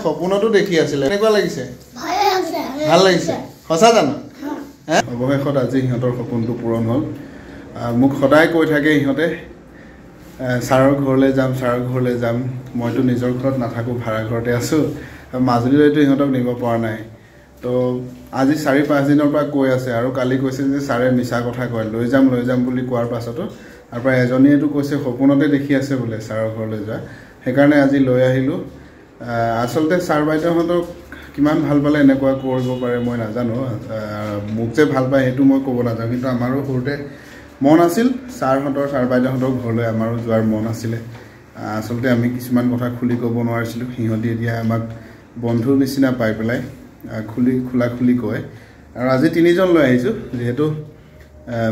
সপোনতো দেখি আছিলে এনেকুৱা লাগিছে ভাল লাগিছে সঁচা জানো অৱশেষত আজি সিহঁতৰ সপোনটো পূৰণ হ'ল মোক সদায় কৈ থাকে সিহঁতে ছাৰৰ ঘৰলৈ যাম মইতো নিজৰ ঘৰত নাথাকোঁ ভাড়া ঘৰতে আছোঁ মাজুলীলৈতো সিহঁতক নিব পৰা নাই তো আজি 4-5 দিনৰ পৰা কৈ আছে আৰু কালি কৈছে যে ছাৰে মিছা কথা কয় লৈ যাম বুলি কোৱাৰ পাছতো তাৰ পৰা এজনীয়েতো কৈছে সপোনতে দেখি আছে বোলে ছাৰৰ ঘৰলৈ যোৱা সেইকাৰণে আজি লৈ আহিলোঁ আচলতে ছাৰ বাইদেউহঁতক কিমান ভাল পালে এনেকুৱা কৰিব পাৰে মই নাজানো মোক যে ভাল পায় সেইটো মই ক'ব নাজানো কিন্তু আমাৰো সৰুতে মন আছিল ছাৰ বাইদেউহঁতৰ ঘৰলৈ আমাৰো যোৱাৰ মন আছিলে আচলতে আমি কিছুমান কথা খুলি ক'ব নোৱাৰিছিলোঁ সিহঁতি এতিয়া আমাক বন্ধুৰ নিচিনা পাই পেলাই খোলা কয় আৰু আজি 3জন লৈ আহিছোঁ যিহেতু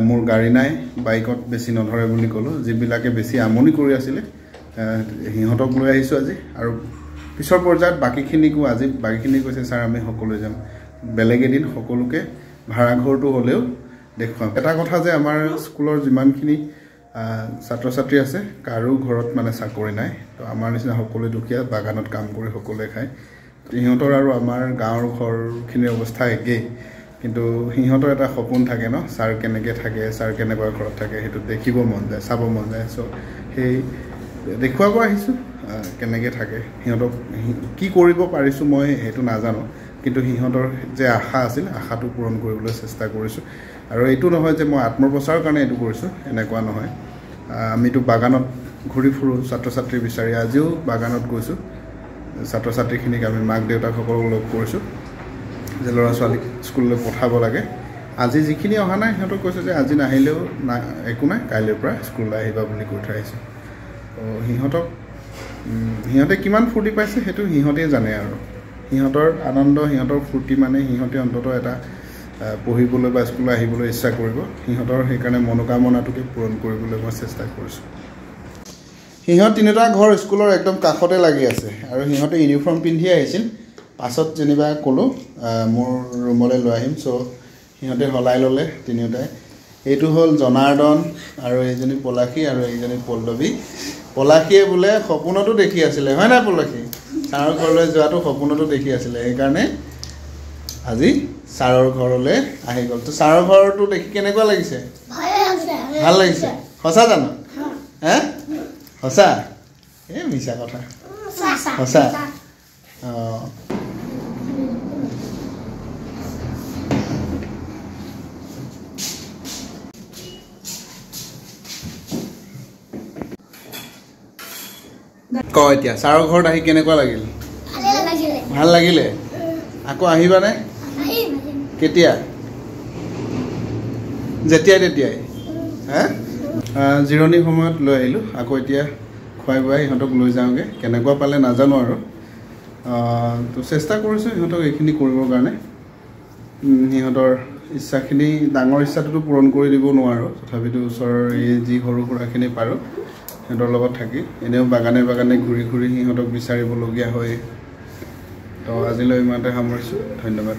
মোৰ গাড়ী নাই বাইকত বেছি নধৰে বুলি ক'লোঁ যিবিলাকে বেছি আমনি কৰি আছিলে সিহঁতক লৈ আহিছোঁ আজি আৰু পিছৰ পৰ্যায়ত বাকীখিনি কৈছে ছাৰ আমি সকলোৱে যাম বেলেগ এদিন সকলোকে ভাড়া ঘৰটো হ'লেও দেখুৱাম এটা কথা যে আমাৰ স্কুলৰ যিমানখিনি ছাত্ৰ ছাত্ৰী আছে কাৰো ঘৰত মানে চাকৰি নাই তো আমাৰ নিচিনা সকলোৱে দুখীয়া বাগানত কাম কৰি সকলোৱে খায় সিহঁতৰ আৰু আমাৰ গাঁৱৰ ঘৰখিনিৰ অৱস্থা একেই কিন্তু সিহঁতৰ এটা সপোন থাকে ন ছাৰ কেনেকৈ থাকে ছাৰ কেনেকুৱা ঘৰত থাকে সেইটো দেখিব মন যায় চাব মন যায় চ' সেই দেখুৱাব আহিছোঁ কেনেকৈ থাকে সিহঁতক কি কৰিব পাৰিছোঁ মই সেইটো নাজানো কিন্তু সিহঁতৰ যে আশা আছিল আশাটো পূৰণ কৰিবলৈ চেষ্টা কৰিছোঁ আৰু এইটো নহয় যে মই আত্মপ্ৰচাৰৰ কাৰণে এইটো কৰিছোঁ এনেকুৱা নহয় আমিতো বাগানত ঘূৰি ফুৰোঁ ছাত্ৰ ছাত্ৰী বিচাৰি আজিও বাগানত গৈছোঁ ছাত্ৰ ছাত্ৰীখিনিক আমি মাক দেউতাকসকলক লগ কৰিছোঁ যে ল'ৰা ছোৱালীক স্কুললৈ পঠাব লাগে আজি যিখিনি অহা নাই সিহঁতক কৈছে যে আজি নাহিলেও একো নাই কাইলৈৰ পৰা স্কুললৈ আহিবা বুলি কৈ থৈ আহিছোঁ সিহঁতে কিমান ফূৰ্তি পাইছে সেইটো সিহঁতেই জানে আৰু সিহঁতৰ আনন্দ সিহঁতৰ ফূৰ্তি মানে সিহঁতে অন্ততঃ এটা পঢ়িবলৈ বা স্কুললৈ আহিবলৈ ইচ্ছা কৰিব সিহঁতৰ সেইকাৰণে মনোকামনাটোকে পূৰণ কৰিবলৈ মই চেষ্টা কৰিছোঁ সিহঁত তিনিটা ঘৰ স্কুলৰ একদম কাষতে লাগি আছে আৰু সিহঁতে ইউনিফৰ্ম পিন্ধি আহিছিল পাছত যেনিবা ক'লোঁ মোৰ ৰুমলৈ লৈ আহিম চ' সিহঁতে সলাই ল'লে তিনিওটাই এইটো হ'ল জনাৰ্দন আৰু এইজনী পলাশী আৰু এইজনী পল্লৱী বোলে সপোনতো দেখি আছিলে হয় নাই পল্লৱী ছাৰৰ ঘৰলৈ যোৱাটো সপোনতো দেখি আছিলে সেইকাৰণে আজি ছাৰৰ ঘৰলৈ আহি গ'ল তো ছাৰৰ ঘৰটো দেখি কেনেকুৱা লাগিছে ভাল লাগিছে সঁচা জানো সঁচা এই মিছা কথা সঁচা অঁ ক এতিয়া ছাৰৰ ঘৰত আহি কেনেকুৱা লাগিল ভাল লাগিলে আকৌ আহিবানে কেতিয়া তেতিয়াই জিৰণি সময়ত লৈ আহিলোঁ আকৌ এতিয়া খুৱাই বুৱাই সিহঁতক লৈ যাওঁগৈ কেনেকুৱা পালে নাজানো আৰু তো চেষ্টা কৰিছোঁ সিহঁতক এইখিনি কৰিবৰ কাৰণে সিহঁতৰ ইচ্ছাখিনি ডাঙৰ ইচ্ছাটোতো পূৰণ কৰি দিব নোৱাৰোঁ তথাপিতো ওচৰৰ এই যি সৰু সুৰাখিনি পাৰোঁ সিহঁতৰ লগত থাকি এনেও বাগানে ঘূৰি সিহঁতক বিচাৰিবলগীয়া হয় তো আজিলৈ ইমানতে সামৰিছোঁ ধন্যবাদ